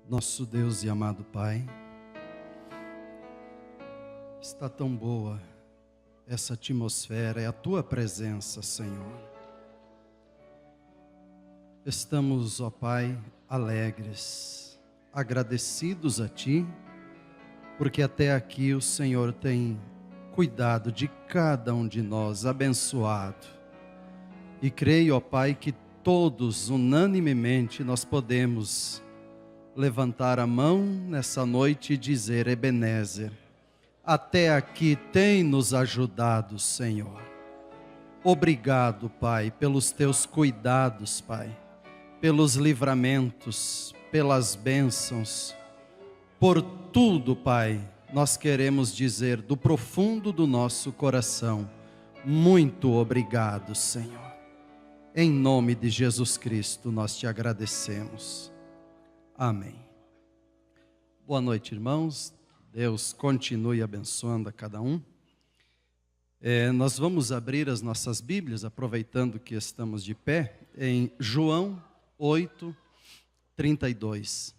Nosso Deus e amado Pai, está tão boa essa atmosfera, é a Tua presença, Senhor. Estamos, ó Pai, alegres, agradecidos a Ti, porque até aqui o Senhor tem cuidado de cada um de nós, abençoado. E creio, ó Pai, que todos, unanimemente, nós podemos levantar a mão nessa noite e dizer: Ebenezer, até aqui tem nos ajudado, Senhor. Obrigado, Pai, pelos Teus cuidados, Pai, pelos livramentos, pelas bênçãos, por tudo, Pai. Nós queremos dizer do profundo do nosso coração: muito obrigado, Senhor. Em nome de Jesus Cristo, nós Te agradecemos. Amém. Boa noite, irmãos. Deus continue abençoando a cada um. Nós vamos abrir as nossas Bíblias, aproveitando que estamos de pé, em João 8, 32.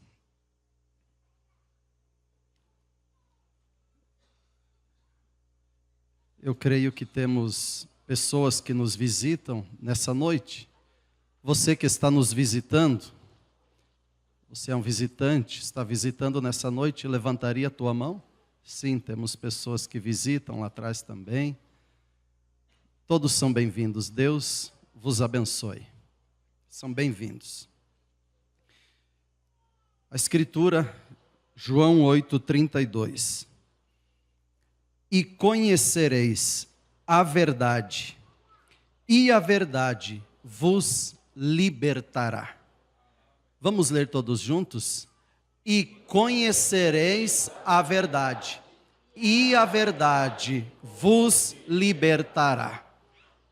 Eu creio que temos pessoas que nos visitam nessa noite. Você que está nos visitando, você é um visitante, está visitando nessa noite, levantaria a tua mão? Sim, temos pessoas que visitam lá atrás também. Todos são bem-vindos. Deus vos abençoe. São bem-vindos. A Escritura, João 8:32. E conhecereis a verdade, e a verdade vos libertará. Vamos ler todos juntos? E conhecereis a verdade, e a verdade vos libertará.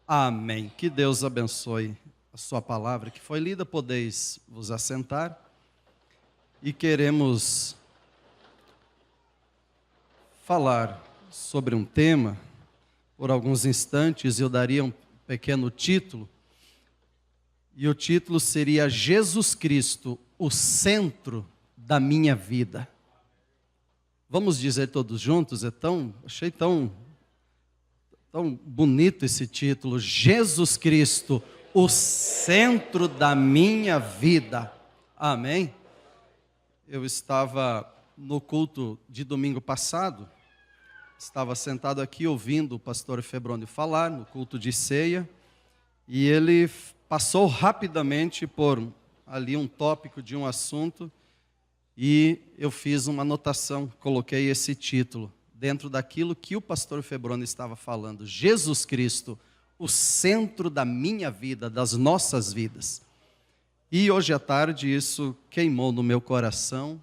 Amém. Que Deus abençoe a sua palavra que foi lida. Podeis vos assentar. E queremos falar sobre um tema por alguns instantes. Eu daria um pequeno título. E o título seria: Jesus Cristo, o centro da minha vida. Vamos dizer todos juntos? Achei tão bonito esse título. Jesus Cristo, o centro da minha vida. Amém? Eu estava no culto de domingo passado, estava sentado aqui ouvindo o pastor Febrônio falar no culto de ceia, e ele passou rapidamente por ali um tópico de um assunto, e eu fiz uma anotação, coloquei esse título dentro daquilo que o pastor Febrônio estava falando: Jesus Cristo, o centro da minha vida, das nossas vidas. E hoje à tarde isso queimou no meu coração,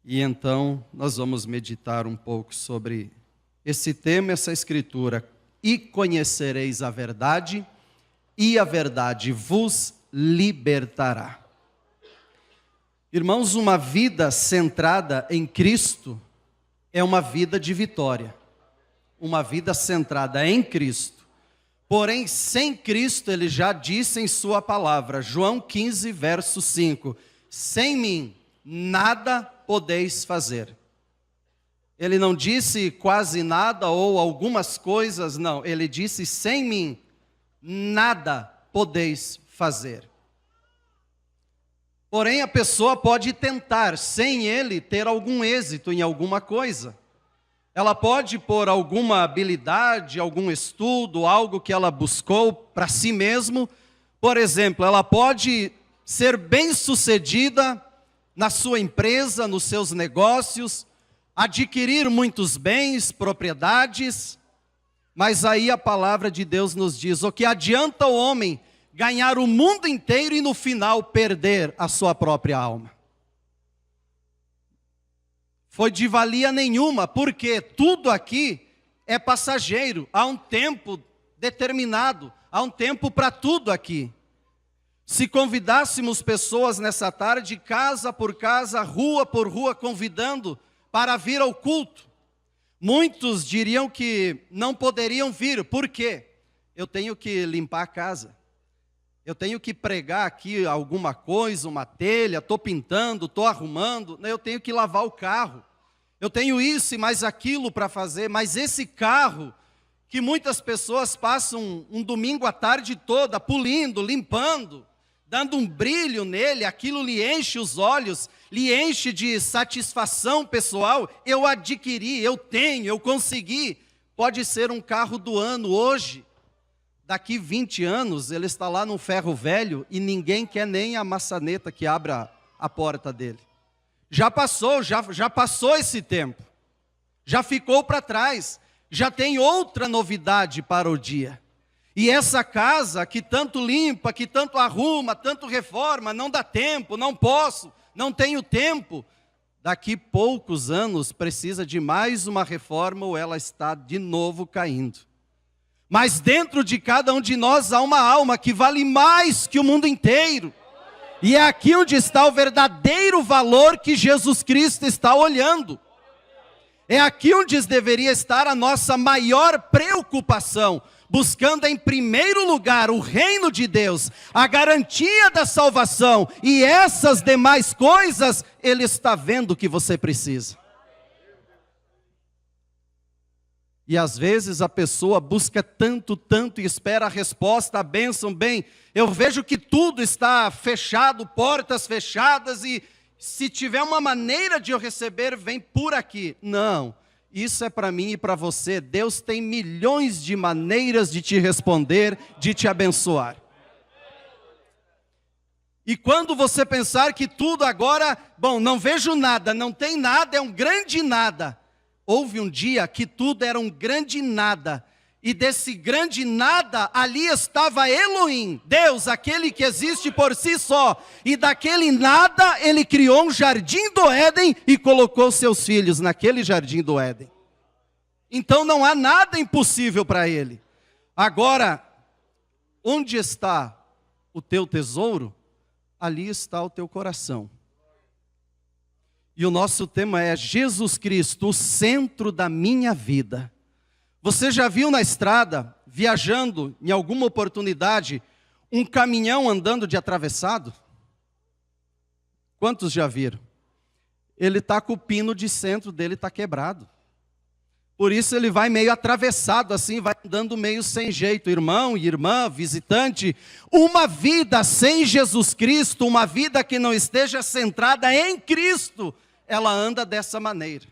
e então nós vamos meditar um pouco sobre esse tema, essa escritura: e conhecereis a verdade, e a verdade vos libertará. Irmãos, uma vida centrada em Cristo é uma vida de vitória. Uma vida centrada em Cristo. Porém, sem Cristo, Ele já disse em sua palavra, João 15, verso 5, sem mim nada podeis fazer. Ele não disse quase nada ou algumas coisas, não. Ele disse: sem mim nada podeis fazer. Porém, a pessoa pode tentar, sem Ele, ter algum êxito em alguma coisa. Ela pode, por alguma habilidade, algum estudo, algo que ela buscou para si mesmo. Por exemplo, ela pode ser bem-sucedida na sua empresa, nos seus negócios, adquirir muitos bens, propriedades. Mas aí a palavra de Deus nos diz: o que adianta o homem ganhar o mundo inteiro e no final perder a sua própria alma? Foi de valia nenhuma, porque tudo aqui é passageiro. Há um tempo determinado, há um tempo para tudo aqui. Se convidássemos pessoas nessa tarde, casa por casa, rua por rua, convidando para vir ao culto, muitos diriam que não poderiam vir. Por quê? Eu tenho que limpar a casa. Eu tenho que pregar aqui alguma coisa, uma telha, estou pintando, estou arrumando, eu tenho que lavar o carro. Eu tenho isso e mais aquilo para fazer, mas esse carro, que muitas pessoas passam um domingo à tarde toda, polindo, limpando, dando um brilho nele, aquilo lhe enche os olhos, lhe enche de satisfação pessoal. Eu adquiri, eu tenho, eu consegui. Pode ser um carro do ano hoje. Daqui 20 anos, ele está lá num ferro velho e ninguém quer nem a maçaneta que abra a porta dele. Já passou esse tempo. Já ficou para trás. Já tem outra novidade para o dia. E essa casa que tanto limpa, que tanto arruma, tanto reforma, não dá tempo, não posso, não tenho tempo. Daqui poucos anos precisa de mais uma reforma ou ela está de novo caindo. Mas dentro de cada um de nós há uma alma que vale mais que o mundo inteiro. E é aqui onde está o verdadeiro valor que Jesus Cristo está olhando. É aqui onde deveria estar a nossa maior preocupação, buscando em primeiro lugar o reino de Deus, a garantia da salvação, e essas demais coisas, Ele está vendo que você precisa. E às vezes a pessoa busca tanto e espera a resposta, a bênção, bem, eu vejo que tudo está fechado, portas fechadas, e se tiver uma maneira de eu receber, vem por aqui. Não, isso é para mim e para você. Deus tem milhões de maneiras de te responder, de te abençoar. E quando você pensar que tudo agora, bom, não vejo nada, não tem nada, é um grande nada. Houve um dia que tudo era um grande nada, e desse grande nada, ali estava Elohim, Deus, aquele que existe por si só, e daquele nada, Ele criou um jardim do Éden, e colocou seus filhos naquele jardim do Éden. Então não há nada impossível para Ele. Agora, onde está o teu tesouro, ali está o teu coração. E o nosso tema é Jesus Cristo, o centro da minha vida. Você já viu na estrada, viajando em alguma oportunidade, um caminhão andando de atravessado? Quantos já viram? Ele está com o pino de centro dele, está quebrado. Por isso ele vai meio atravessado assim, vai andando meio sem jeito. Irmão e irmã, visitante, uma vida sem Jesus Cristo, uma vida que não esteja centrada em Cristo, ela anda dessa maneira.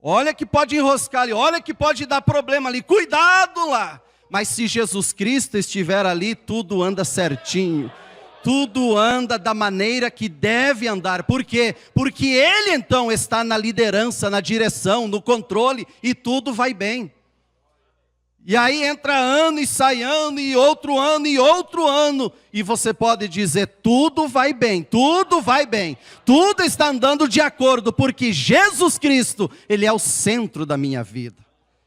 Olha que pode enroscar ali, olha que pode dar problema ali, cuidado lá. Mas se Jesus Cristo estiver ali, tudo anda certinho. Tudo anda da maneira que deve andar. Por quê? Porque Ele então está na liderança, na direção, no controle, e tudo vai bem. E aí entra ano e sai ano, e outro ano, e você pode dizer, tudo vai bem, tudo vai bem, tudo está andando de acordo, porque Jesus Cristo, Ele é o centro da minha vida.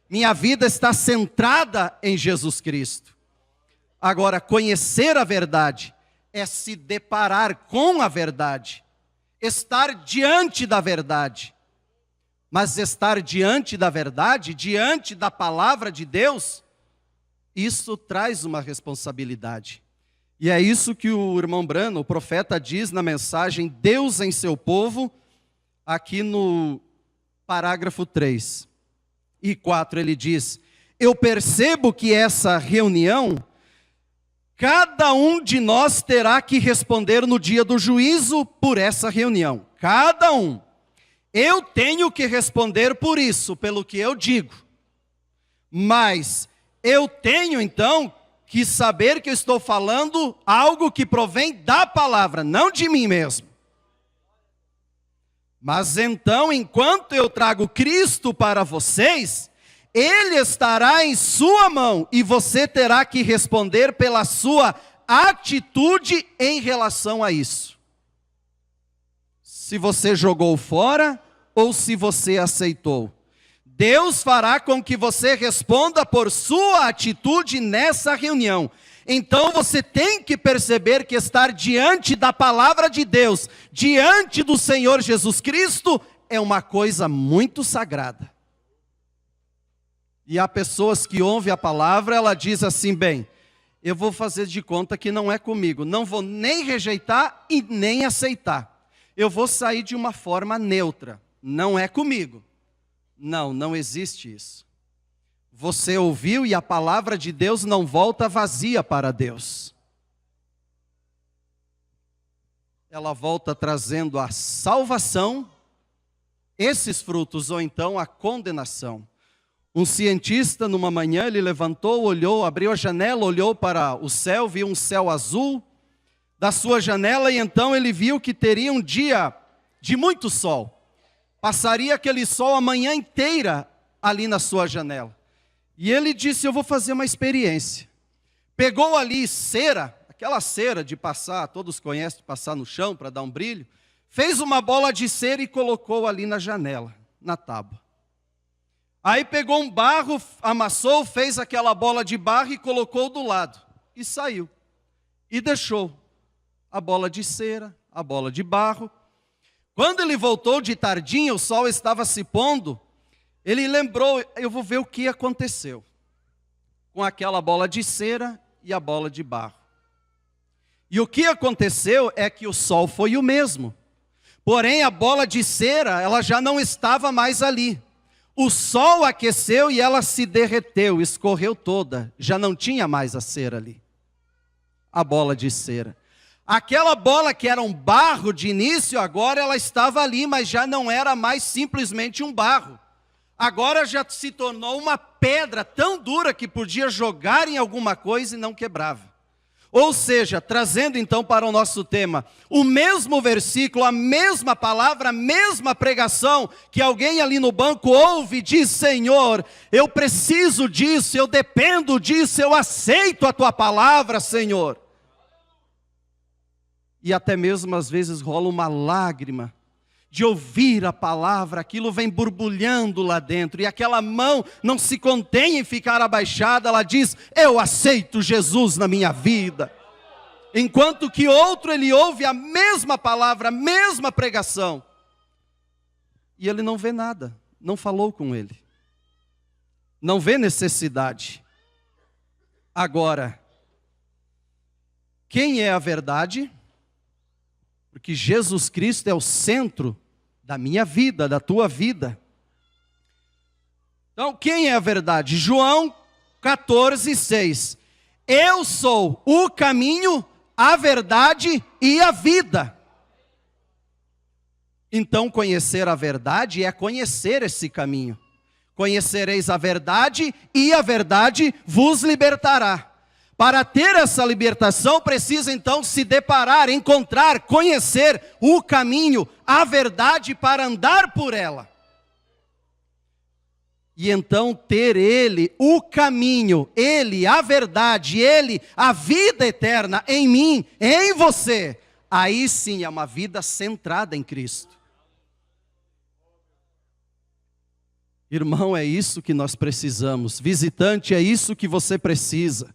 Minha vida está centrada em Jesus Cristo. Agora, conhecer a verdade é se deparar com a verdade, estar diante da verdade. Mas estar diante da verdade, diante da palavra de Deus, isso traz uma responsabilidade. E é isso que o irmão Brano, o profeta, diz na mensagem Deus em seu povo, aqui no parágrafo 3 e 4, ele diz: eu percebo que essa reunião, cada um de nós terá que responder no dia do juízo por essa reunião. Cada um. Eu tenho que responder por isso, pelo que eu digo. Mas eu tenho então que saber que eu estou falando algo que provém da palavra, não de mim mesmo. Mas então, enquanto eu trago Cristo para vocês, Ele estará em sua mão e você terá que responder pela sua atitude em relação a isso. Se você jogou fora ou se você aceitou. Deus fará com que você responda por sua atitude nessa reunião. Então você tem que perceber que estar diante da palavra de Deus, diante do Senhor Jesus Cristo, é uma coisa muito sagrada. E há pessoas que ouvem a palavra, ela diz assim, bem, eu vou fazer de conta que não é comigo. Não vou nem rejeitar e nem aceitar. Eu vou sair de uma forma neutra. Não é comigo. Não, não existe isso. Você ouviu e a palavra de Deus não volta vazia para Deus. Ela volta trazendo a salvação, esses frutos, ou então a condenação. Um cientista, numa manhã, ele levantou, olhou, abriu a janela, olhou para o céu, viu um céu azul da sua janela, e então ele viu que teria um dia de muito sol. Passaria aquele sol a manhã inteira ali na sua janela. E ele disse, eu vou fazer uma experiência. Pegou ali cera, aquela cera de passar, todos conhecem, de passar no chão para dar um brilho, fez uma bola de cera e colocou ali na janela, na tábua. Aí pegou um barro, amassou, fez aquela bola de barro e colocou do lado. E saiu. E deixou a bola de cera, a bola de barro. Quando ele voltou de tardinha, o sol estava se pondo, ele lembrou, eu vou ver o que aconteceu com aquela bola de cera e a bola de barro. E o que aconteceu é que o sol foi o mesmo. Porém, a bola de cera, ela já não estava mais ali. O sol aqueceu e ela se derreteu, escorreu toda. Já não tinha mais a cera ali. A bola de cera. Aquela bola que era um barro de início, agora ela estava ali, mas já não era mais simplesmente um barro. Agora já se tornou uma pedra tão dura que podia jogar em alguma coisa e não quebrava. Ou seja, trazendo então para o nosso tema, o mesmo versículo, a mesma palavra, a mesma pregação, que alguém ali no banco ouve e diz, Senhor, eu preciso disso, eu dependo disso, eu aceito a Tua palavra, Senhor. E até mesmo às vezes rola uma lágrima, de ouvir a palavra, aquilo vem borbulhando lá dentro, e aquela mão não se contém em ficar abaixada, ela diz, eu aceito Jesus na minha vida. Enquanto que outro, ele ouve a mesma palavra, a mesma pregação, e ele não vê nada, não falou com ele, não vê necessidade. Agora, quem é a verdade? Porque Jesus Cristo é o centro da minha vida, da tua vida. Então, quem é a verdade? João 14:6. Eu sou o caminho, a verdade e a vida. Então, conhecer a verdade é conhecer esse caminho. Conhecereis a verdade e a verdade vos libertará. Para ter essa libertação, precisa então se deparar, encontrar, conhecer o caminho, a verdade para andar por ela. E então ter Ele, o caminho, Ele, a verdade, Ele, a vida eterna em mim, em você. Aí sim é uma vida centrada em Cristo. Irmão, é isso que nós precisamos. Visitante, é isso que você precisa.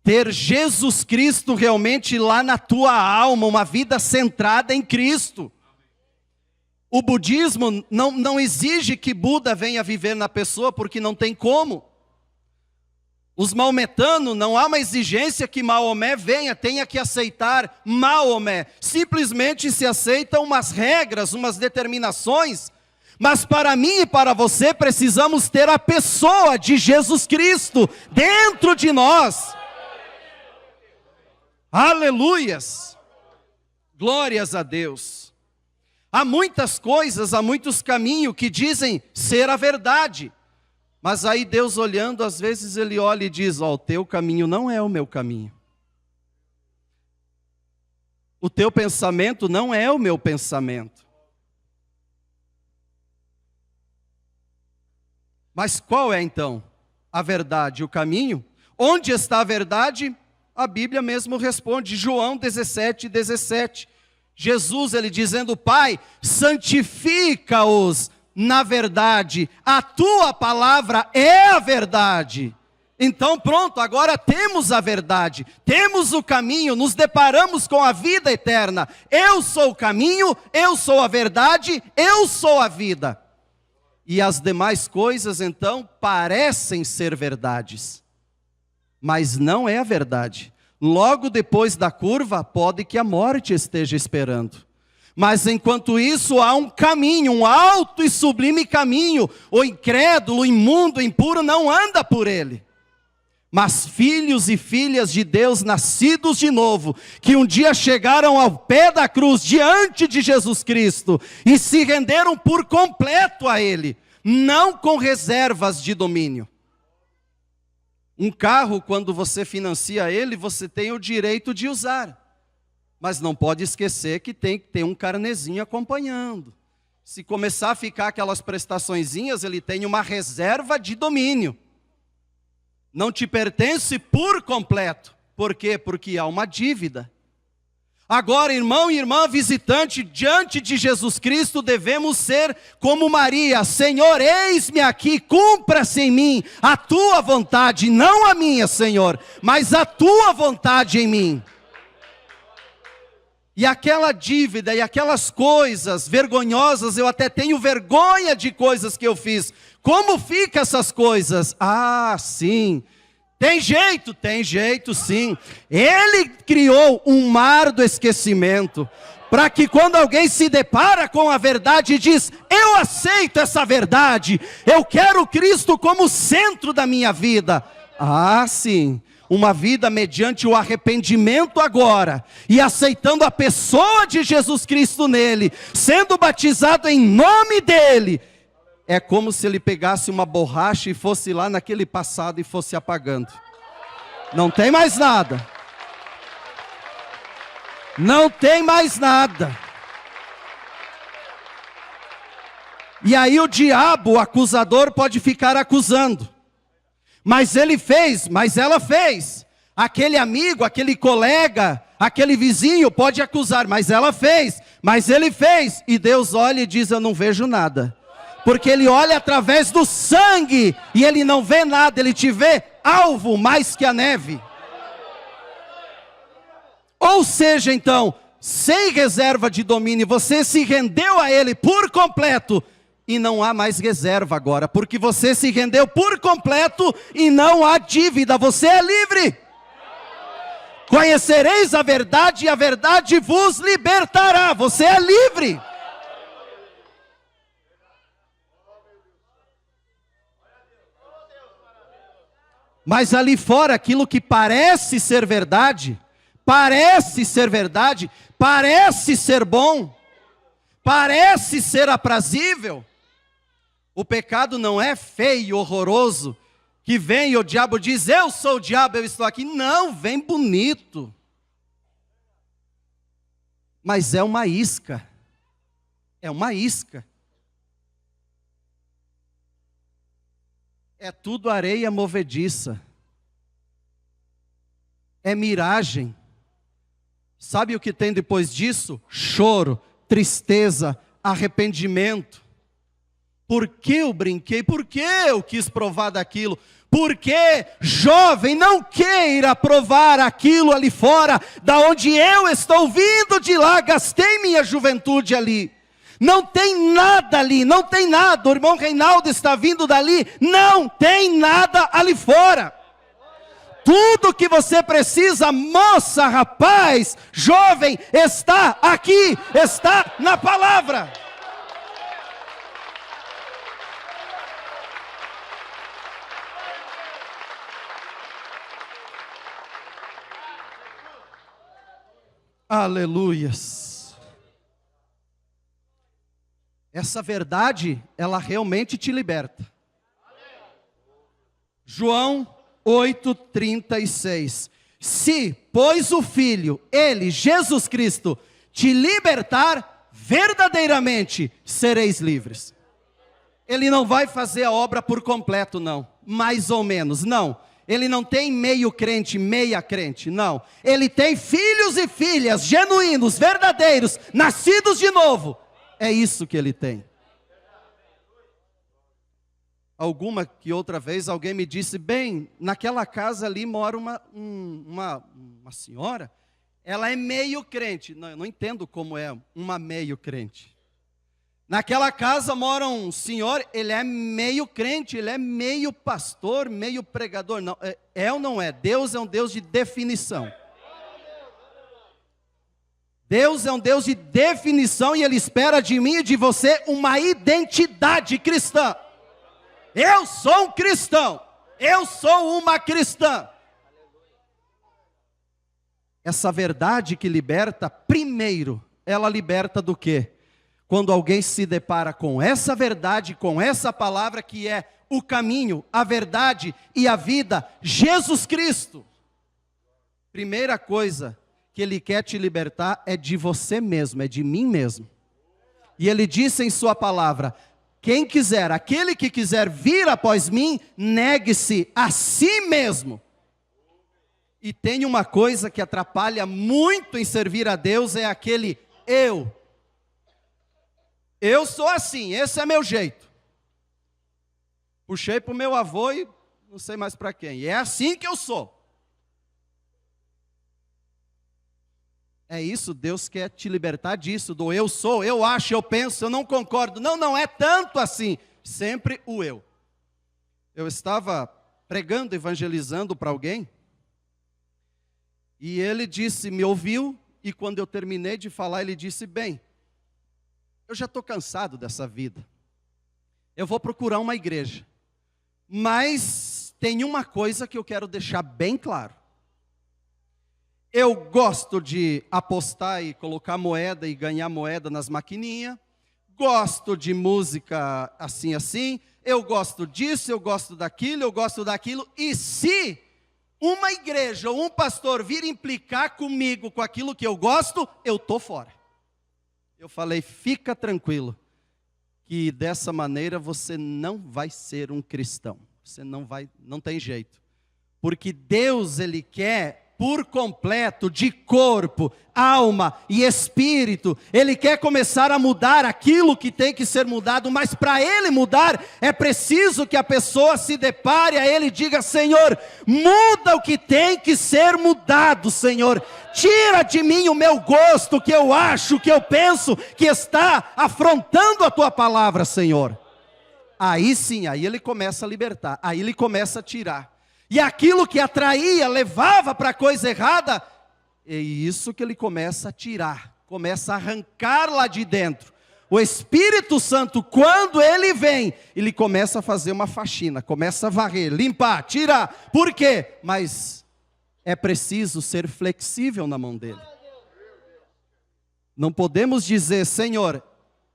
Ter Jesus Cristo realmente lá na tua alma, uma vida centrada em Cristo. O budismo não exige que Buda venha viver na pessoa, porque não tem como. Os maometanos, não há uma exigência que Maomé venha, tenha que aceitar Maomé. Simplesmente se aceitam umas regras, umas determinações. Mas para mim e para você, precisamos ter a pessoa de Jesus Cristo dentro de nós. Aleluias, glórias a Deus. Há muitas coisas, há muitos caminhos que dizem ser a verdade, mas aí Deus olhando, às vezes Ele olha e diz, ó, o teu caminho não é o meu caminho. O teu pensamento não é o meu pensamento. Mas qual é então a verdade, o caminho? Onde está a verdade? A Bíblia mesmo responde, João 17:17. Jesus, ele dizendo, Pai, santifica-os na verdade, a tua palavra é a verdade. Então pronto, agora temos a verdade, temos o caminho, nos deparamos com a vida eterna. Eu sou o caminho, eu sou a verdade, eu sou a vida. E as demais coisas então parecem ser verdades. mas não é a verdade. Logo depois da curva, pode que a morte esteja esperando. Mas enquanto isso, há um caminho, um alto e sublime caminho. O incrédulo, o imundo, o impuro não anda por ele. Mas filhos e filhas de Deus, nascidos de novo, que um dia chegaram ao pé da cruz, diante de Jesus Cristo, e se renderam por completo a Ele, não com reservas de domínio. Um carro, quando você financia ele, você tem o direito de usar. Mas não pode esquecer que tem que ter um carnezinho acompanhando. Se começar a ficar aquelas prestaçõezinhas, ele tem uma reserva de domínio. Não te pertence por completo. Por quê? Porque há uma dívida. Agora, irmão e irmã visitante, diante de Jesus Cristo, devemos ser como Maria: Senhor, eis-me aqui, cumpra-se em mim a tua vontade, não a minha, Senhor, mas a tua vontade em mim. E aquela dívida e aquelas coisas vergonhosas, eu até tenho vergonha de coisas que eu fiz. Como ficam essas coisas? Ah, sim. Tem jeito sim. Ele criou um mar do esquecimento, para que quando alguém se depara com a verdade e diz: eu aceito essa verdade, eu quero Cristo como centro da minha vida. Ah, sim. Uma vida mediante o arrependimento agora, e aceitando a pessoa de Jesus Cristo nele, sendo batizado em nome dele. É como se ele pegasse uma borracha e fosse lá naquele passado e fosse apagando. Não tem mais nada. Não tem mais nada. E aí o diabo, o acusador, pode ficar acusando. Mas ele fez, mas ela fez. Aquele amigo, aquele colega, aquele vizinho pode acusar, mas ela fez, mas ele fez. E Deus olha e diz: eu não vejo nada. Porque ele olha através do sangue e ele não vê nada, ele te vê alvo mais que a neve. Ou seja, então, sem reserva de domínio, você se rendeu a ele por completo e não há mais reserva agora, porque você se rendeu por completo e não há dívida, você é livre. Conhecereis a verdade e a verdade vos libertará, você é livre. Mas ali fora, aquilo que parece ser verdade, parece ser bom, parece ser aprazível. O pecado não é feio, horroroso, que vem e o diabo diz: eu sou o diabo, eu estou aqui. Não, vem bonito. Mas é uma isca. É uma isca. É tudo areia movediça. É miragem. Sabe o que tem depois disso? Choro, tristeza, arrependimento. Por que eu brinquei? Por que eu quis provar daquilo? Porque, jovem, não queira provar aquilo ali fora, da onde eu estou vindo de lá, gastei minha juventude ali. Não tem nada ali, não tem nada. O irmão Reinaldo está vindo dali, não tem nada ali fora. Tudo que você precisa, moça, rapaz, jovem, está aqui, está na palavra. Aleluias. Essa verdade, ela realmente te liberta. João 8:36. Se, pois, o Filho, ele, Jesus Cristo, te libertar, verdadeiramente sereis livres. Ele não vai fazer a obra por completo, não. Mais ou menos, não. Ele não tem meio crente, meia crente, não. Ele tem filhos e filhas genuínos, verdadeiros, nascidos de novo. É isso que ele tem. Alguma que outra vez alguém me disse: bem, naquela casa ali mora uma senhora, ela é meio crente. Não, eu não entendo como é uma meio crente. Naquela casa mora um senhor, ele é meio crente, ele é meio pastor, meio pregador. Não, é ou não é? Deus é um Deus de definição. Deus é um Deus de definição e Ele espera de mim e de você uma identidade cristã. Eu sou um cristão, eu sou uma cristã. Essa verdade que liberta, primeiro, ela liberta do quê? Quando alguém se depara com essa verdade, com essa palavra que é o caminho, a verdade e a vida, Jesus Cristo. Primeira coisa que Ele quer te libertar é de você mesmo, é de mim mesmo. E Ele disse em sua palavra, quem quiser, aquele que quiser vir após mim, negue-se a si mesmo. E tem uma coisa que atrapalha muito em servir a Deus, é aquele eu. Eu sou assim, esse é meu jeito. Puxei para o meu avô e não sei mais para quem. E é assim que eu sou. É isso, Deus quer te libertar disso, do eu sou, eu acho, eu penso, eu não concordo. Não, não é tanto assim. Sempre o eu. Eu estava pregando, evangelizando para alguém. E ele disse, me ouviu. E quando eu terminei de falar, ele disse, bem, eu já estou cansado dessa vida. Eu vou procurar uma igreja. Mas tem uma coisa que eu quero deixar bem claro. Eu gosto de apostar e colocar moeda e ganhar moeda nas maquininhas. Gosto de música assim, assim. Eu gosto disso, eu gosto daquilo, eu gosto daquilo. E se uma igreja ou um pastor vir implicar comigo com aquilo que eu gosto, eu estou fora. Eu falei, fica tranquilo, que dessa maneira você não vai ser um cristão. Você não tem jeito. Porque Deus, Ele quer por completo, de corpo, alma e espírito. Ele quer começar a mudar aquilo que tem que ser mudado, mas para Ele mudar, é preciso que a pessoa se depare a Ele e diga, Senhor, muda o que tem que ser mudado, Senhor. Tira de mim o meu gosto, que eu acho, que eu penso, que está afrontando a Tua palavra, Senhor. Aí sim, aí Ele começa a libertar, aí Ele começa a tirar. E aquilo que atraía, levava para a coisa errada, é isso que Ele começa a tirar, começa a arrancar lá de dentro. O Espírito Santo, quando Ele vem, Ele começa a fazer uma faxina, começa a varrer, limpar, tirar. Por quê? Mas é preciso ser flexível na mão dEle. Não podemos dizer, Senhor,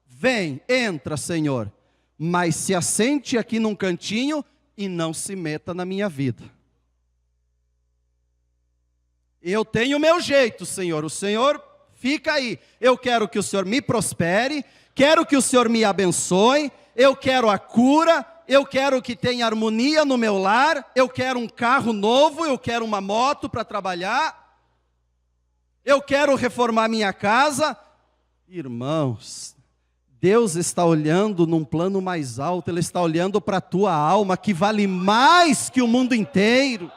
vem, entra, Senhor, mas se assente aqui num cantinho e não se meta na minha vida. Eu tenho o meu jeito, Senhor. O Senhor fica aí. Eu quero que o Senhor me prospere, quero que o Senhor me abençoe, eu quero a cura, eu quero que tenha harmonia no meu lar, eu quero um carro novo, eu quero uma moto para trabalhar, eu quero reformar minha casa. Irmãos, Deus está olhando num plano mais alto, Ele está olhando para a tua alma, que vale mais que o mundo inteiro.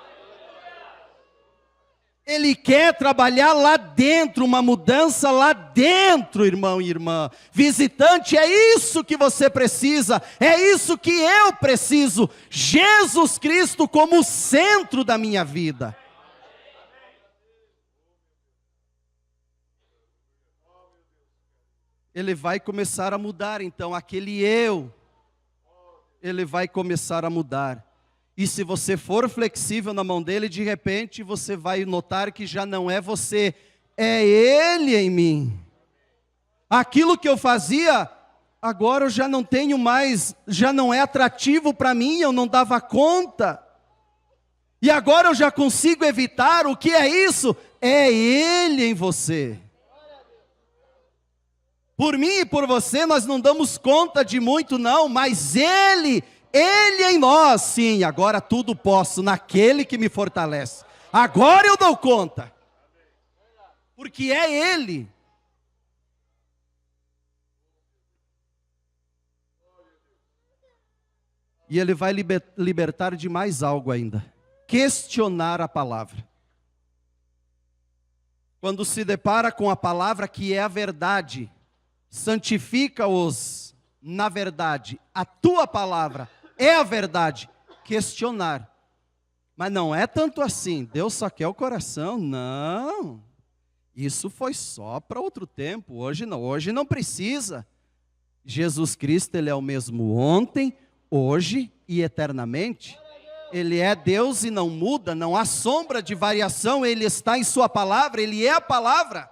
Ele quer trabalhar lá dentro, uma mudança lá dentro, irmão e irmã. Visitante, é isso que você precisa, é isso que eu preciso. Jesus Cristo como centro da minha vida. Ele vai começar a mudar, então, aquele eu, ele vai começar a mudar. E se você for flexível na mão dele, de repente você vai notar que já não é você, é Ele em mim. Aquilo que eu fazia, agora eu já não tenho mais, já não é atrativo para mim, eu não dava conta. E agora eu já consigo evitar. O que é isso? É Ele em você. Por mim e por você nós não damos conta de muito não, mas Ele em nós, sim, agora tudo posso naquele que me fortalece. Agora eu dou conta, porque é Ele. E Ele vai libertar de mais algo ainda, questionar a palavra. Quando se depara com a palavra que é a verdade, santifica-os na verdade, a tua palavra é a verdade, questionar. Mas não é tanto assim, Deus só quer o coração, não. Isso foi só para outro tempo, hoje não precisa. Jesus Cristo, Ele é o mesmo ontem, hoje e eternamente. Ele é Deus e não muda, não há sombra de variação, Ele está em sua palavra, Ele é a palavra.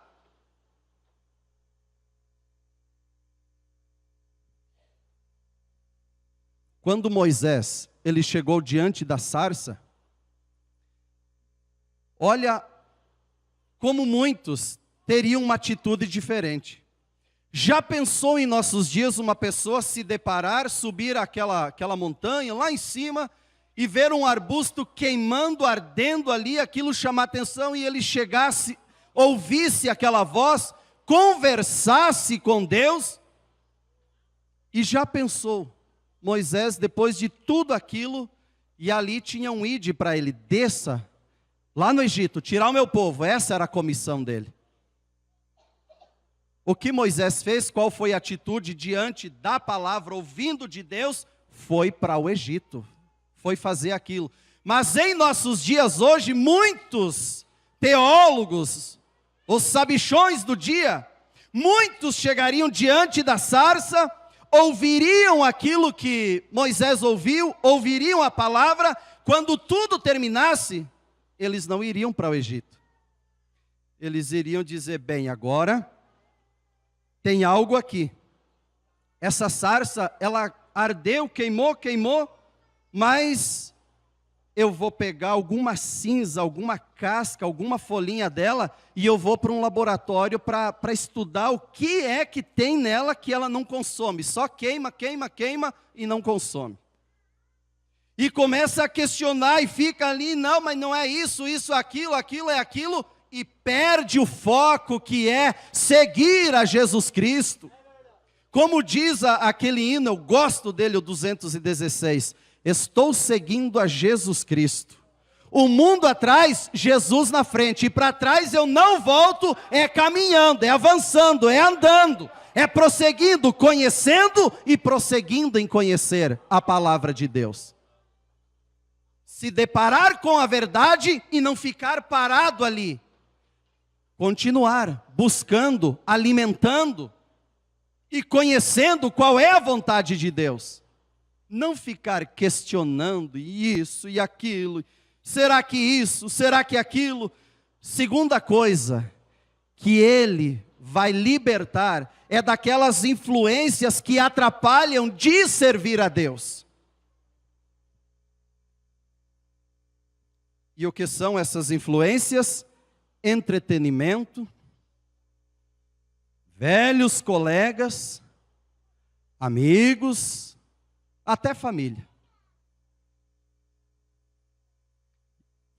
Quando Moisés, ele chegou diante da sarça, olha como muitos teriam uma atitude diferente. Já pensou em nossos dias uma pessoa se deparar, subir aquela montanha lá em cima e ver um arbusto queimando, ardendo ali, aquilo chamar atenção e ele chegasse, ouvisse aquela voz, conversasse com Deus? E já pensou, Moisés, depois de tudo aquilo, e ali tinha um ide para ele, desça lá no Egito, tirar o meu povo, essa era a comissão dele. O que Moisés fez, qual foi a atitude diante da palavra, ouvindo de Deus? Foi para o Egito, foi fazer aquilo. Mas em nossos dias hoje, muitos teólogos, os sabichões do dia, muitos chegariam diante da sarça, ouviriam aquilo que Moisés ouviu, ouviriam a palavra, quando tudo terminasse, eles não iriam para o Egito. Eles iriam dizer, bem, agora tem algo aqui. Essa sarça, ela ardeu, queimou, mas eu vou pegar alguma cinza, alguma casca, alguma folhinha dela e eu vou para um laboratório para estudar o que é que tem nela que ela não consome. Só queima e não consome. E começa a questionar e fica ali, não, mas não é isso, aquilo é aquilo, e perde o foco que é seguir a Jesus Cristo. Como diz aquele hino, eu gosto dele, o 216, estou seguindo a Jesus Cristo. O mundo atrás, Jesus na frente, e para trás eu não volto, é caminhando, é avançando, é andando, é prosseguindo, conhecendo e prosseguindo em conhecer a palavra de Deus. Se deparar com a verdade e não ficar parado ali. Continuar buscando, alimentando e conhecendo qual é a vontade de Deus. Não ficar questionando isso e aquilo. Será que isso? Será que aquilo? Segunda coisa que Ele vai libertar é daquelas influências que atrapalham de servir a Deus. E o que são essas influências? Entretenimento, velhos colegas, amigos, até família.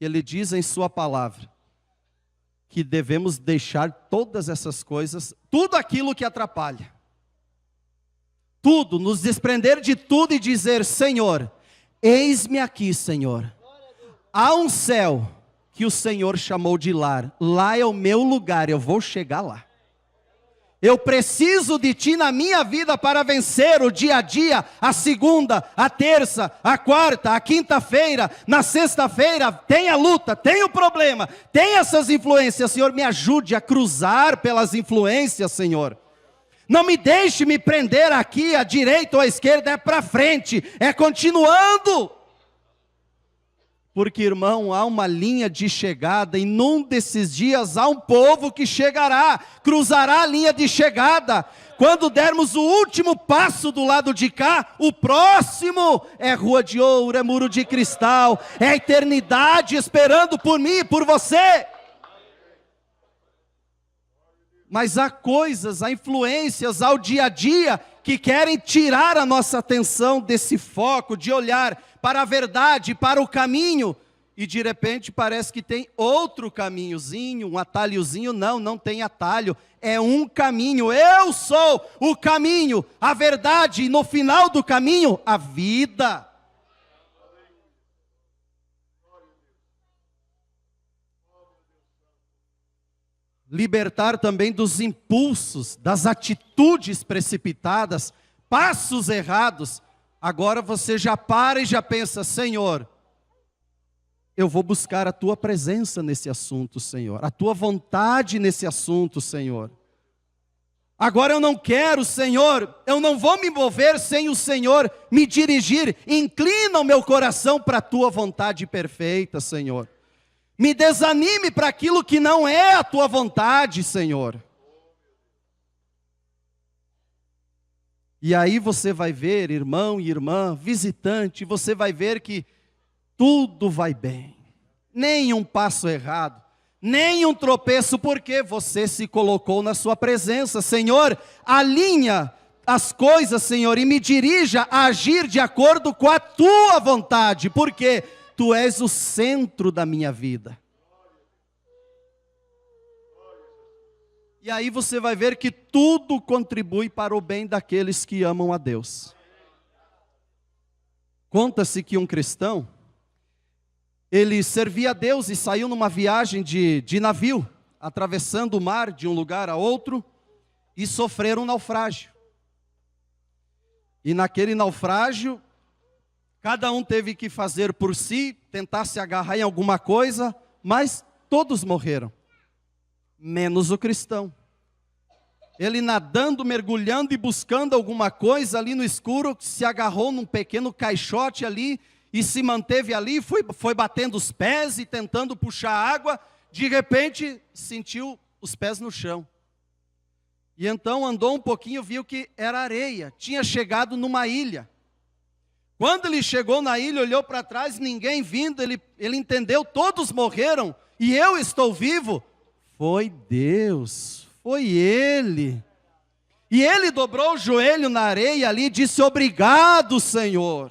Ele diz em sua palavra que devemos deixar todas essas coisas, tudo aquilo que atrapalha. Tudo, nos desprender de tudo e dizer, Senhor, eis-me aqui, Senhor. Há um céu que o Senhor chamou de lar. Lá é o meu lugar, eu vou chegar lá. Eu preciso de Ti na minha vida para vencer o dia a dia, a segunda, a terça, a quarta, a quinta-feira, na sexta-feira, tem a luta, tem o problema, tem essas influências. Senhor, me ajude a cruzar pelas influências, Senhor. Não me deixe me prender aqui, à direita ou à esquerda, é para frente, é continuando. Porque, irmão, há uma linha de chegada, e num desses dias há um povo que chegará, cruzará a linha de chegada. Quando dermos o último passo do lado de cá, o próximo é rua de ouro, é muro de cristal, é a eternidade esperando por mim e por você. Mas há coisas, há influências ao dia a dia que querem tirar a nossa atenção desse foco, de olhar para a verdade, para o caminho, e de repente parece que tem outro caminhozinho, um atalhozinho. Não tem atalho, é um caminho. Eu sou o caminho, a verdade, e no final do caminho, a vida. Libertar também dos impulsos, das atitudes precipitadas, passos errados, agora você já para e já pensa: Senhor, eu vou buscar a tua presença nesse assunto, Senhor, a tua vontade nesse assunto, Senhor. Agora eu não quero, Senhor, eu não vou me mover sem o Senhor me dirigir. Inclina o meu coração para a tua vontade perfeita, Senhor. Me desanime para aquilo que não é a tua vontade, Senhor. E aí você vai ver, irmão e irmã, visitante, você vai ver que tudo vai bem. Nem um passo errado, nem um tropeço, porque você se colocou na sua presença. Senhor, alinha as coisas, Senhor, e me dirija a agir de acordo com a tua vontade, porque tu és o centro da minha vida. E aí você vai ver que tudo contribui para o bem daqueles que amam a Deus. Conta-se que um cristão, ele servia a Deus e saiu numa viagem de navio, atravessando o mar de um lugar a outro, e sofreram um naufrágio. E naquele naufrágio, cada um teve que fazer por si, tentar se agarrar em alguma coisa, mas todos morreram, menos o cristão. Ele nadando, mergulhando e buscando alguma coisa ali no escuro, se agarrou num pequeno caixote ali, e se manteve ali, foi batendo os pés e tentando puxar água. De repente, sentiu os pés no chão. E então andou um pouquinho, viu que era areia, tinha chegado numa ilha. Quando ele chegou na ilha, olhou para trás, ninguém vindo, ele entendeu, todos morreram, e eu estou vivo. Foi Deus, foi Ele. E ele dobrou o joelho na areia ali e disse: obrigado, Senhor.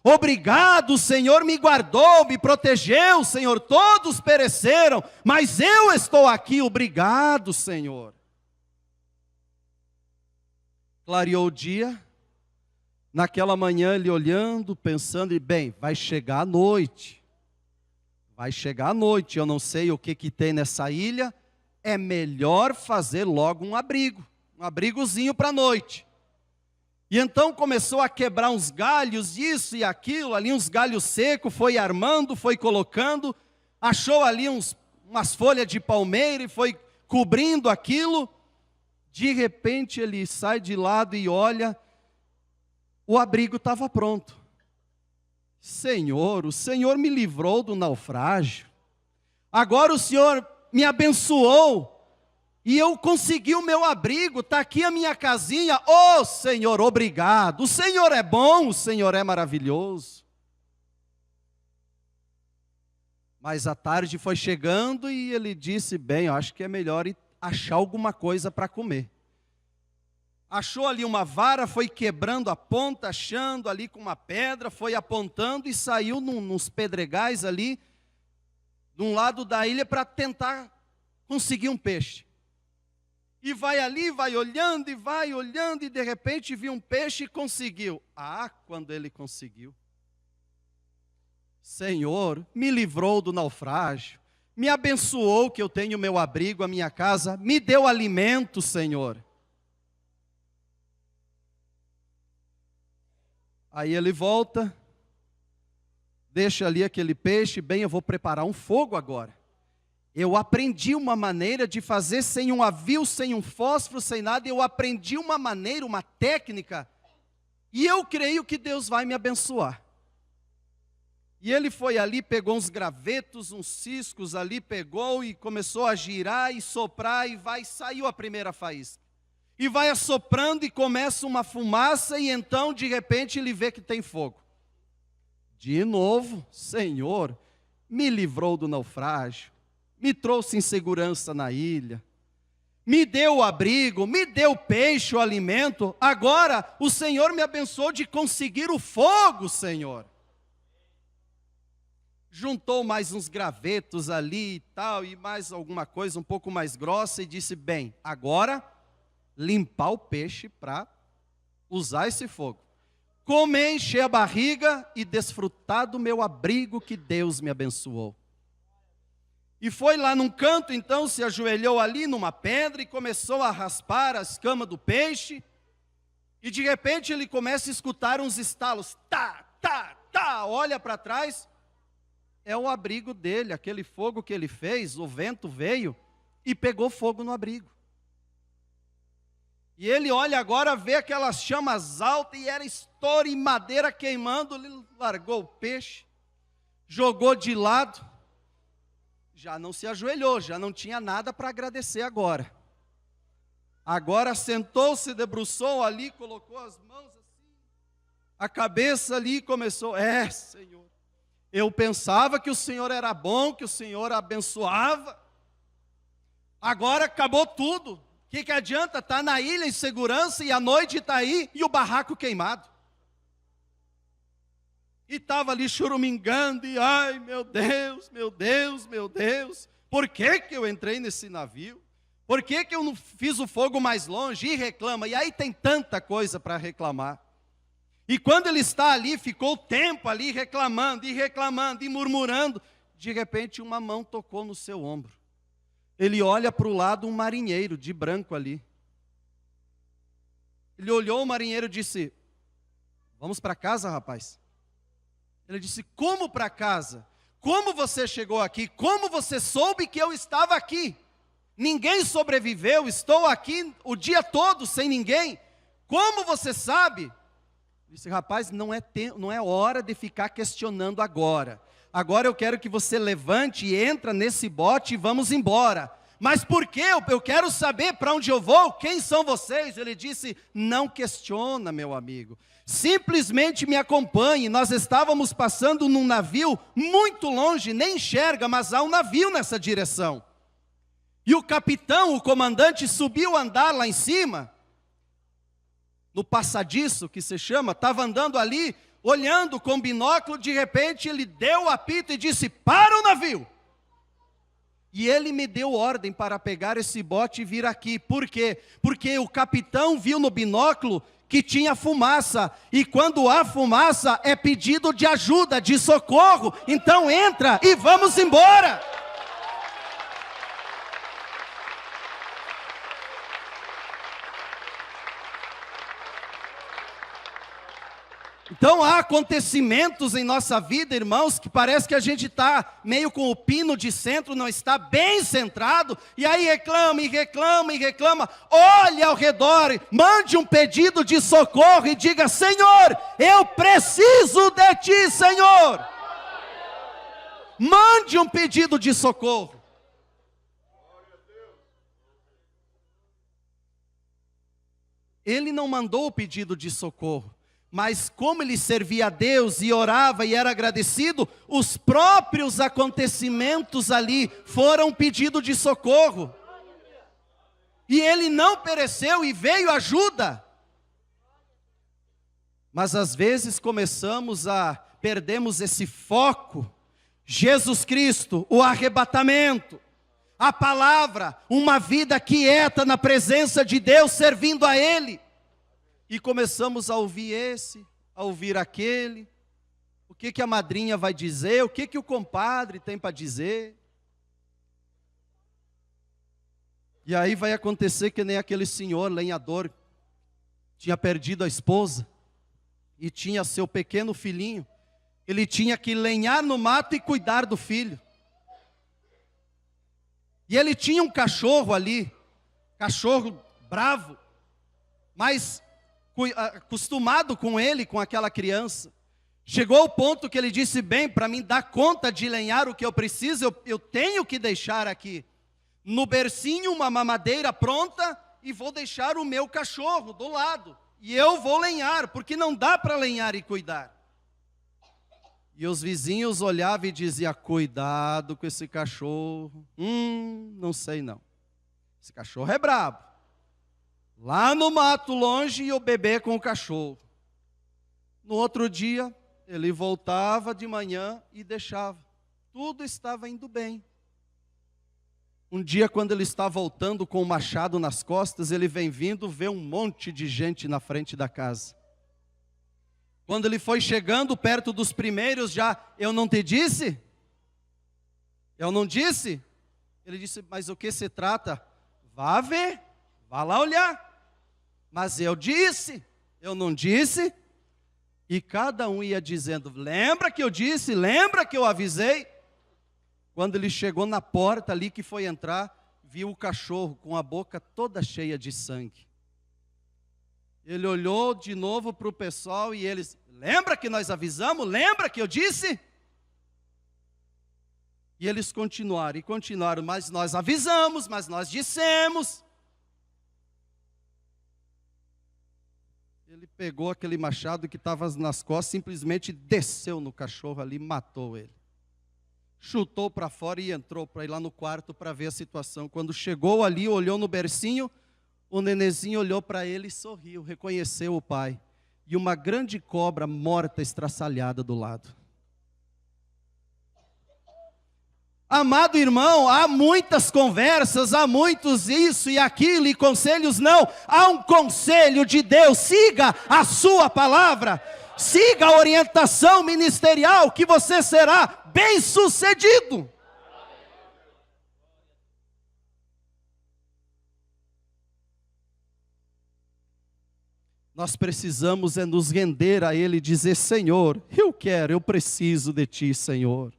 Obrigado, o Senhor me guardou, me protegeu, Senhor. Todos pereceram, mas eu estou aqui. Obrigado, Senhor. Clareou o dia. Naquela manhã ele olhando, pensando, e bem, vai chegar a noite. Vai chegar a noite, eu não sei o que tem nessa ilha. É melhor fazer logo um abrigozinho para a noite. E então começou a quebrar uns galhos, isso e aquilo, ali uns galhos secos, foi armando, foi colocando, achou ali umas folhas de palmeira e foi cobrindo aquilo. De repente ele sai de lado e olha, o abrigo estava pronto. Senhor, o Senhor me livrou do naufrágio, agora o Senhor me abençoou, e eu consegui o meu abrigo, está aqui a minha casinha. Oh Senhor, obrigado, o Senhor é bom, o Senhor é maravilhoso. Mas a tarde foi chegando e ele disse: bem, eu acho que é melhor ir achar alguma coisa para comer. Achou ali uma vara, foi quebrando a ponta, achando ali com uma pedra, foi apontando e saiu nos pedregais ali, de um lado da ilha, para tentar conseguir um peixe. E vai ali, vai olhando, e de repente viu um peixe e conseguiu. Ah, quando ele conseguiu. Senhor, me livrou do naufrágio, me abençoou que eu tenho meu abrigo, a minha casa, me deu alimento, Senhor. Aí ele volta, deixa ali aquele peixe, bem, eu vou preparar um fogo agora. Eu aprendi uma maneira de fazer sem um avio, sem um fósforo, sem nada. Eu aprendi uma maneira, uma técnica, e eu creio que Deus vai me abençoar. E ele foi ali, pegou uns gravetos, uns ciscos ali, pegou e começou a girar e soprar, e saiu a primeira faísca. E vai assoprando e começa uma fumaça, e então de repente ele vê que tem fogo. De novo, Senhor, me livrou do naufrágio, me trouxe em segurança na ilha, me deu o abrigo, me deu o peixe, o alimento. Agora o Senhor me abençoou de conseguir o fogo, Senhor. Juntou mais uns gravetos ali e tal, e mais alguma coisa um pouco mais grossa, e disse: bem, agora limpar o peixe para usar esse fogo. Comer, encher a barriga e desfrutar do meu abrigo que Deus me abençoou. E foi lá num canto, então, se ajoelhou ali numa pedra e começou a raspar a escama do peixe. E de repente ele começa a escutar uns estalos. Tá, tá, tá. Olha para trás. É o abrigo dele, aquele fogo que ele fez. O vento veio e pegou fogo no abrigo. E ele olha agora, vê aquelas chamas altas e era estouro e madeira queimando. Ele largou o peixe, jogou de lado. Já não se ajoelhou, já não tinha nada para agradecer agora. Agora sentou-se, debruçou ali, colocou as mãos assim, a cabeça ali e começou: Senhor, eu pensava que o Senhor era bom, que o Senhor abençoava. Agora acabou tudo. O que adianta? Está na ilha em segurança e a noite está aí e o barraco queimado. E estava ali churumingando e, ai meu Deus, meu Deus, meu Deus. Por que eu entrei nesse navio? Por que eu não fiz o fogo mais longe? E reclama, e aí tem tanta coisa para reclamar. E quando ele está ali, ficou o tempo ali reclamando e murmurando. De repente uma mão tocou no seu ombro. Ele olha para o lado, um marinheiro de branco ali. Ele olhou o marinheiro e disse: vamos para casa, rapaz? Ele disse: como para casa? Como você chegou aqui? Como você soube que eu estava aqui? Ninguém sobreviveu, estou aqui o dia todo sem ninguém. Como você sabe? Ele disse: rapaz, não é hora de ficar questionando agora. Agora eu quero que você levante e entra nesse bote e vamos embora. Mas por quê? Eu quero saber para onde eu vou, quem são vocês? Ele disse: não questiona, meu amigo. Simplesmente me acompanhe. Nós estávamos passando num navio muito longe, nem enxerga, mas há um navio nessa direção. E o capitão, o comandante, subiu a andar lá em cima, no passadiço que se chama, estava andando ali, olhando com binóculo. De repente ele deu o apito e disse: para o navio! E ele me deu ordem para pegar esse bote e vir aqui. Por quê? Porque o capitão viu no binóculo que tinha fumaça. E quando há fumaça é pedido de ajuda, de socorro. Então entra e vamos embora. Então há acontecimentos em nossa vida, irmãos, que parece que a gente está meio com o pino de centro, não está bem centrado, e aí reclama, e reclama, e reclama. Olhe ao redor, mande um pedido de socorro e diga: Senhor, eu preciso de Ti, Senhor. Mande um pedido de socorro. Ele não mandou o pedido de socorro. Mas como ele servia a Deus e orava e era agradecido, os próprios acontecimentos ali foram pedido de socorro. E ele não pereceu e veio ajuda. Mas às vezes perdemos esse foco. Jesus Cristo, o arrebatamento, a palavra, uma vida quieta na presença de Deus, servindo a Ele. E começamos a ouvir esse, a ouvir aquele. O que a madrinha vai dizer? O que o compadre tem para dizer? E aí vai acontecer que nem aquele senhor lenhador. Tinha perdido a esposa. E tinha seu pequeno filhinho. Ele tinha que lenhar no mato e cuidar do filho. E ele tinha um cachorro ali. Cachorro bravo. Mas acostumado com ele, com aquela criança. Chegou ao ponto que ele disse: bem, para mim dar conta de lenhar o que eu preciso, eu tenho que deixar aqui no bercinho uma mamadeira pronta e vou deixar o meu cachorro do lado. E eu vou lenhar, porque não dá para lenhar e cuidar. E os vizinhos olhavam e diziam: cuidado com esse cachorro. Não sei não. Esse cachorro é brabo. Lá no mato longe e o bebê com o cachorro. No outro dia, ele voltava de manhã e deixava. Tudo estava indo bem. Um dia, quando ele está voltando com o machado nas costas, ele vem vindo, vê um monte de gente na frente da casa. Quando ele foi chegando perto dos primeiros, eu não te disse? Eu não disse? Ele disse: mas o que se trata? Vá ver, vá lá olhar. Mas eu disse. Eu não disse? E cada um ia dizendo, lembra que eu disse? Lembra que eu avisei? Quando ele chegou na porta ali que foi entrar, viu o cachorro com a boca toda cheia de sangue. Ele olhou de novo para o pessoal e eles, lembra que nós avisamos? Lembra que eu disse? E eles continuaram, mas nós avisamos, mas nós dissemos. Ele pegou aquele machado que estava nas costas, simplesmente desceu no cachorro ali e matou ele. Chutou para fora e entrou para ir lá no quarto para ver a situação. Quando chegou ali, olhou no bercinho, o nenenzinho olhou para ele e sorriu, reconheceu o pai. E uma grande cobra morta, estraçalhada do lado. Amado irmão, há muitas conversas, há muitos isso e aquilo e conselhos, não. Há um conselho de Deus, siga a sua palavra, siga a orientação ministerial, que você será bem-sucedido. Nós precisamos nos render a Ele e dizer, Senhor, eu preciso de Ti, Senhor.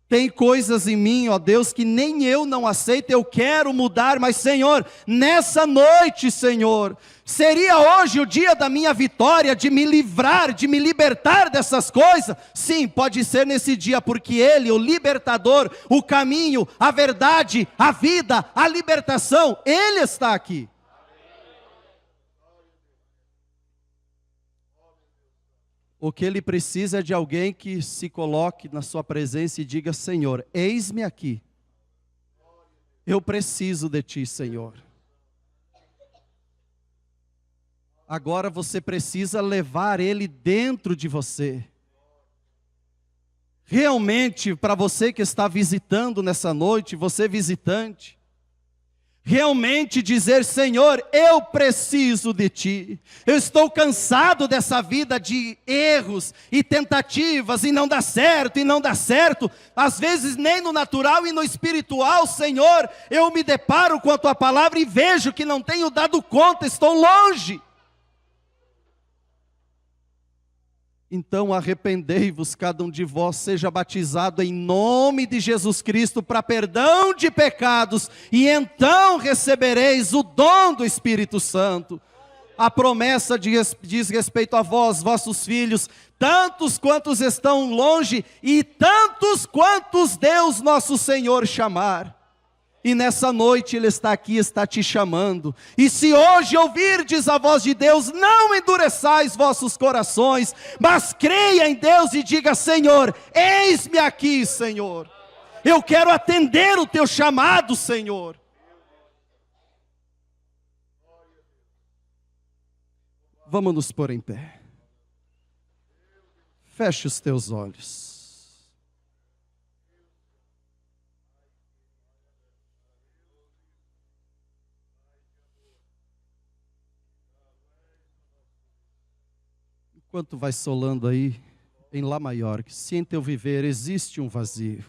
Tem coisas em mim, ó Deus, que nem eu não aceito, eu quero mudar, mas Senhor, nessa noite, Senhor, seria hoje o dia da minha vitória, de me livrar, de me libertar dessas coisas? Sim, pode ser nesse dia, porque Ele, o libertador, o caminho, a verdade, a vida, a libertação, Ele está aqui. O que ele precisa é de alguém que se coloque na sua presença e diga, Senhor, eis-me aqui. Eu preciso de Ti, Senhor. Agora você precisa levar Ele dentro de você. Realmente, para você que está visitando nessa noite, você visitante, realmente dizer, Senhor, eu preciso de Ti. Eu estou cansado dessa vida de erros e tentativas e não dá certo, e não dá certo. Às vezes nem no natural e no espiritual, Senhor, eu me deparo com a Tua palavra e vejo que não tenho dado conta, estou longe. Então arrependei-vos, cada um de vós seja batizado em nome de Jesus Cristo para perdão de pecados, e então recebereis o dom do Espírito Santo. A promessa diz respeito a vós, vossos filhos, tantos quantos estão longe, e tantos quantos Deus nosso Senhor chamar. E nessa noite Ele está aqui, está te chamando. E se hoje ouvirdes a voz de Deus, não endureçais vossos corações, mas creia em Deus e diga, Senhor, eis-me aqui, Senhor. Eu quero atender o Teu chamado, Senhor. Vamos nos pôr em pé. Feche os teus olhos. Enquanto vai solando aí, em Lá maior, que se em teu viver existe um vazio.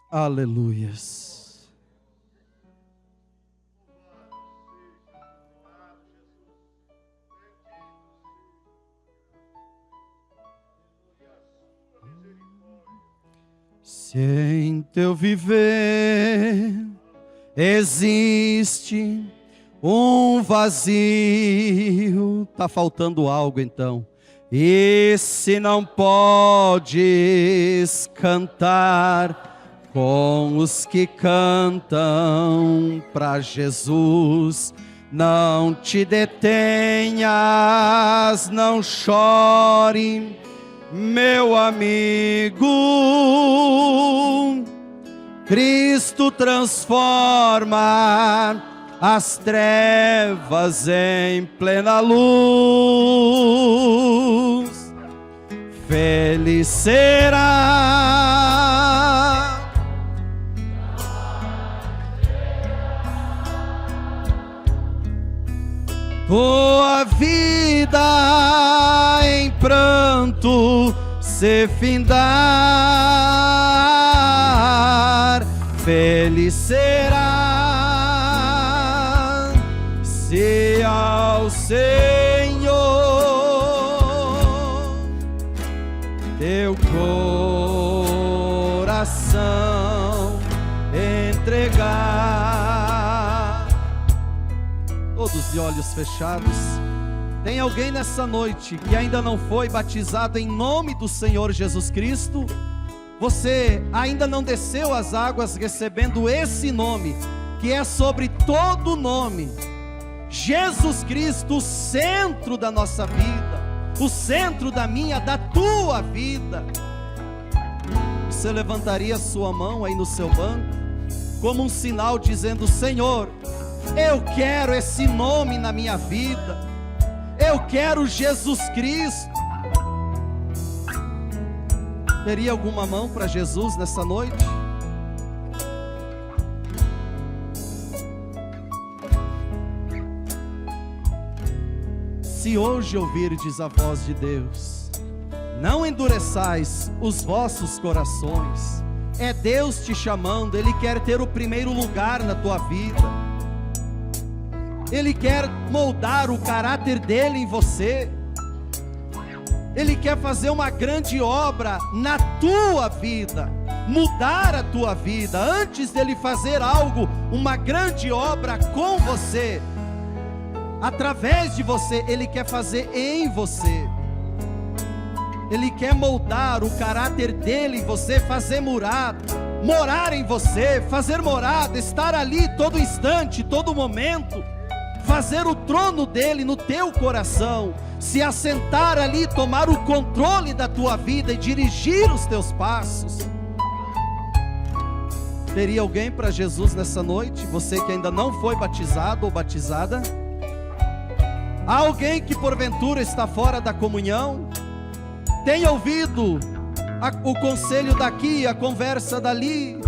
Aleluias. Se em teu viver existe um vazio, está faltando algo então. E se não podes cantar com os que cantam para Jesus, não te detenhas, não chore, meu amigo. Cristo transforma as trevas em plena luz. Feliz será tua vida em pranto se findar, feliz será se ao Senhor teu coração entregar. Todos de olhos fechados. Tem alguém nessa noite que ainda não foi batizado em nome do Senhor Jesus Cristo? Você ainda não desceu as águas recebendo esse nome, que é sobre todo nome. Jesus Cristo, o centro da nossa vida, o centro da minha, da tua vida. Você levantaria sua mão aí no seu banco, como um sinal dizendo: Senhor, eu quero esse nome na minha vida. Eu quero Jesus Cristo. Teria alguma mão para Jesus nessa noite? Se hoje ouvirdes a voz de Deus, não endureçais os vossos corações. É Deus te chamando, Ele quer ter o primeiro lugar na tua vida. Ele quer moldar o caráter dele em você. Ele quer fazer uma grande obra na tua vida, mudar a tua vida. Antes dele fazer algo, uma grande obra com você, através de você, ele quer fazer em você. Ele quer moldar o caráter dele em você, fazer morar em você, fazer morada, estar ali todo instante, todo momento, fazer o trono dele no teu coração, se assentar ali, tomar o controle da tua vida e dirigir os teus passos. Teria alguém para Jesus nessa noite? Você que ainda não foi batizado ou batizada? Há alguém que porventura está fora da comunhão? Tem ouvido o conselho daqui, a conversa dali,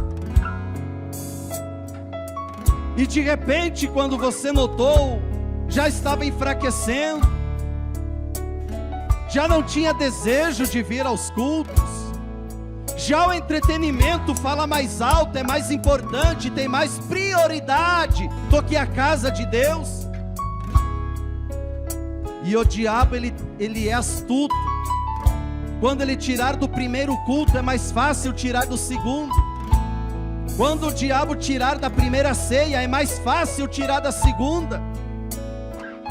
e de repente, quando você notou, já estava enfraquecendo, já não tinha desejo de vir aos cultos, já o entretenimento fala mais alto, é mais importante, tem mais prioridade do que a casa de Deus. E o diabo, ele é astuto. Quando ele tirar do primeiro culto, é mais fácil tirar do segundo. Quando o diabo tirar da primeira ceia, é mais fácil tirar da segunda.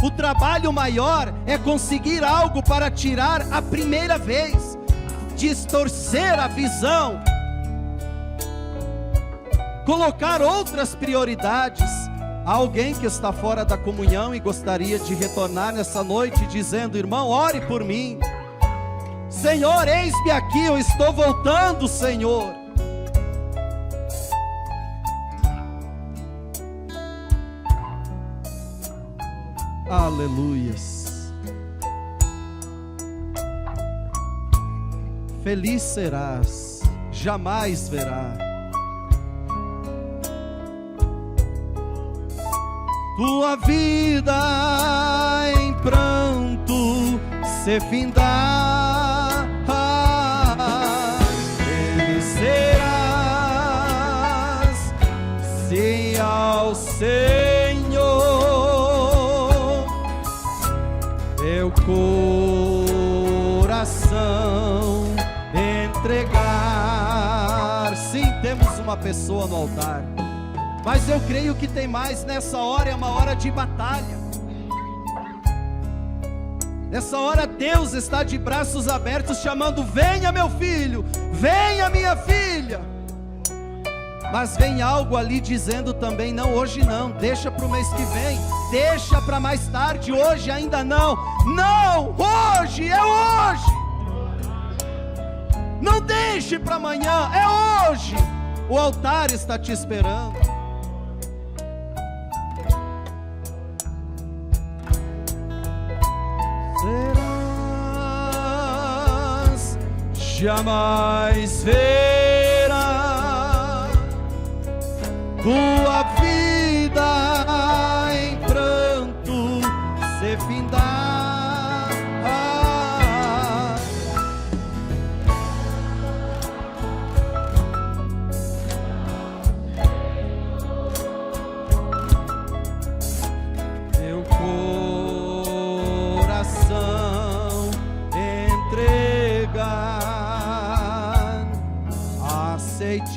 O trabalho maior é conseguir algo para tirar a primeira vez, distorcer a visão, colocar outras prioridades. Há alguém que está fora da comunhão e gostaria de retornar nessa noite dizendo: irmão, ore por mim. Senhor, eis-me aqui, eu estou voltando, Senhor. Aleluias. Feliz serás, jamais verá tua vida em pranto se findar. Feliz serás se ao Senhor teu coração entregar. Sim, temos uma pessoa no altar, mas eu creio que tem mais. Nessa hora é uma hora de batalha. Nessa hora Deus está de braços abertos chamando: venha meu filho, venha minha filha. Mas vem algo ali dizendo também: não, hoje não, deixa para o mês que vem, deixa para mais tarde, hoje ainda não. Não, hoje é hoje. Não deixe para amanhã, é hoje. O altar está te esperando. Serás, jamais verá tua vida em pranto se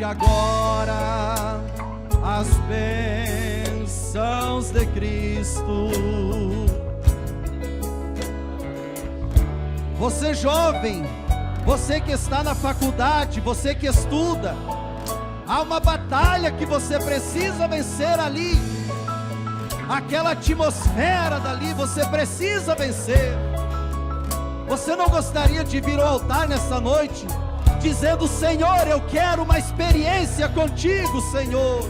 Experimente agora as bênçãos de Cristo. Você jovem, você que está na faculdade, você que estuda, há uma batalha que você precisa vencer ali. Aquela atmosfera dali você precisa vencer. Você não gostaria de vir ao altar nessa noite dizendo: Senhor, eu quero uma experiência contigo, Senhor.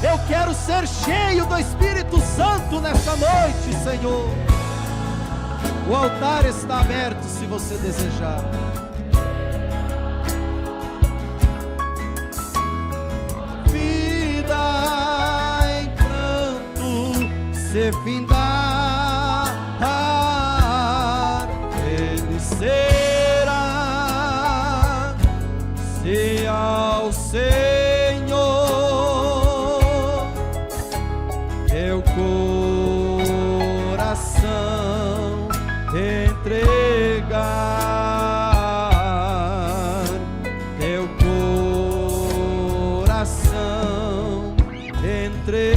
Eu quero ser cheio do Espírito Santo nessa noite, Senhor. O altar está aberto se você desejar. Vida em pranto se findar, Ele será, se ao Senhor teu coração entregar, teu coração entregar.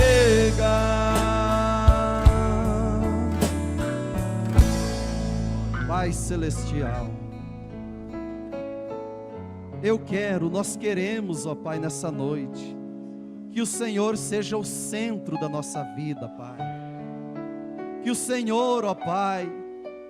Pai celestial, nós queremos, ó Pai, nessa noite, que o Senhor seja o centro da nossa vida, Pai. Que o Senhor, ó Pai,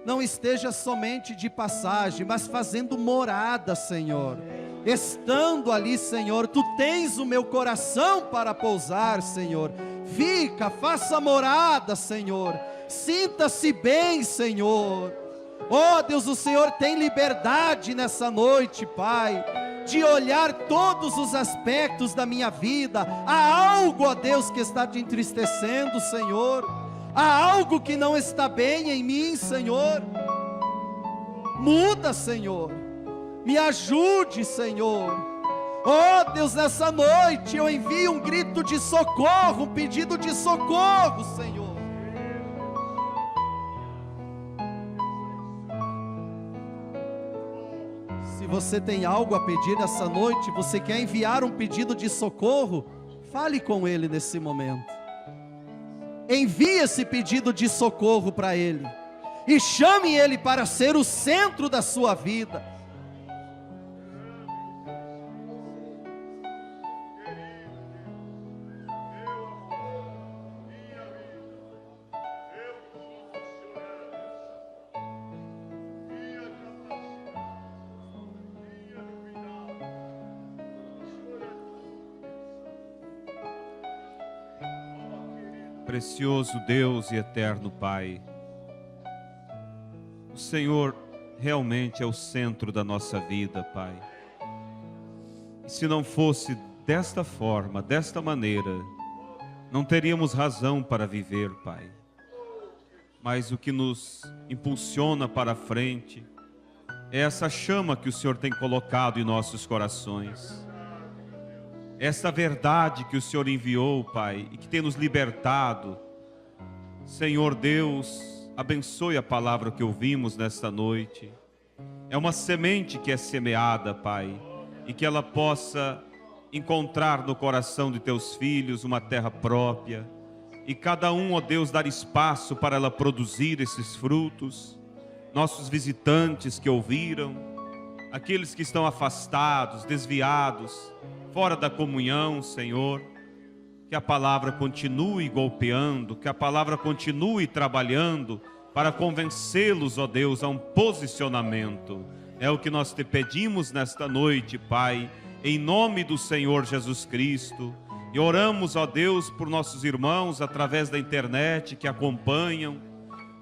não esteja somente de passagem, mas fazendo morada, Senhor. Estando ali, Senhor, Tu tens o meu coração para pousar, Senhor. Fica, faça morada, Senhor. Sinta-se bem, Senhor. Oh Deus, o Senhor tem liberdade nessa noite, Pai, de olhar todos os aspectos da minha vida. Há algo, ó Deus, que está te entristecendo, Senhor. Há algo que não está bem em mim, Senhor. Muda, Senhor. Me ajude, Senhor. Oh Deus, nessa noite eu envio um grito de socorro, um pedido de socorro, Senhor. Se você tem algo a pedir nessa noite, você quer enviar um pedido de socorro, fale com Ele nesse momento. Envie esse pedido de socorro para Ele e chame Ele para ser o centro da sua vida. Precioso Deus e eterno Pai, o Senhor realmente é o centro da nossa vida, Pai. E se não fosse desta forma, desta maneira, não teríamos razão para viver, Pai. Mas o que nos impulsiona para a frente é essa chama que o Senhor tem colocado em nossos corações. Esta verdade que o Senhor enviou, Pai, e que tem nos libertado. Senhor Deus, abençoe a palavra que ouvimos nesta noite. É uma semente que é semeada, Pai, e que ela possa encontrar no coração de Teus filhos uma terra própria, e cada um, ó Deus, dar espaço para ela produzir esses frutos. Nossos visitantes que ouviram, aqueles que estão afastados, desviados, fora da comunhão, Senhor, que a palavra continue golpeando, que a palavra continue trabalhando para convencê-los, ó Deus, a um posicionamento. É o que nós te pedimos nesta noite, Pai, em nome do Senhor Jesus Cristo. E oramos, ó Deus, por nossos irmãos através da internet que acompanham,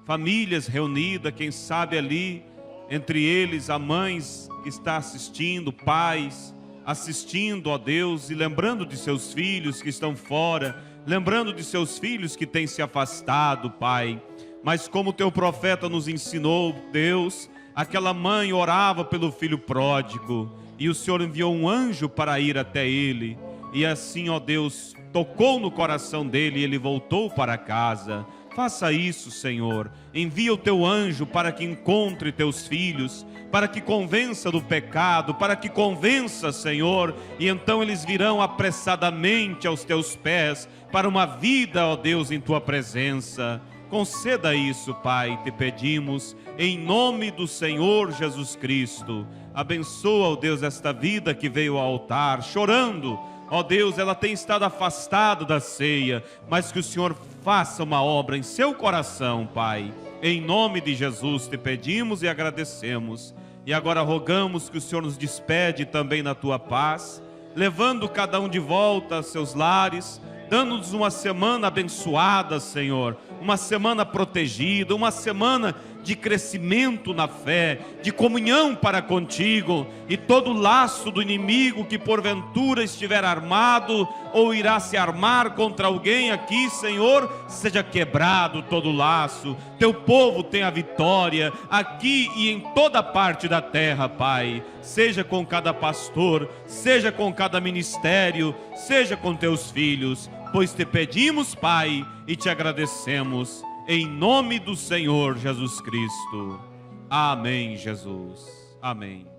famílias reunidas, quem sabe ali, entre eles a mãe que está assistindo, pais assistindo, ó Deus, e lembrando de seus filhos que estão fora, lembrando de seus filhos que têm se afastado, Pai. Mas como teu profeta nos ensinou, Deus, aquela mãe orava pelo filho pródigo, e o Senhor enviou um anjo para ir até ele, e assim, ó Deus, tocou no coração dele e ele voltou para casa. Faça isso, Senhor. Envia o teu anjo para que encontre teus filhos, para que convença do pecado, para que convença, Senhor, e então eles virão apressadamente aos teus pés para uma vida, ó Deus, em tua presença. Conceda isso, Pai, te pedimos, em nome do Senhor Jesus Cristo. Abençoa, ó Deus, esta vida que veio ao altar, chorando. Ó Deus, ela tem estado afastada da ceia, mas que o Senhor faça uma obra em seu coração, Pai. Em nome de Jesus te pedimos e agradecemos. E agora rogamos que o Senhor nos despede também na tua paz, levando cada um de volta a seus lares, dando-nos uma semana abençoada, Senhor, uma semana protegida, uma semana de crescimento na fé, de comunhão para contigo, e todo laço do inimigo que porventura estiver armado ou irá se armar contra alguém aqui, Senhor, seja quebrado todo laço. Teu povo tenha vitória aqui e em toda parte da terra, Pai. Seja com cada pastor, seja com cada ministério, seja com teus filhos, pois te pedimos, Pai, e te agradecemos, em nome do Senhor Jesus Cristo. Amém, Jesus. Amém.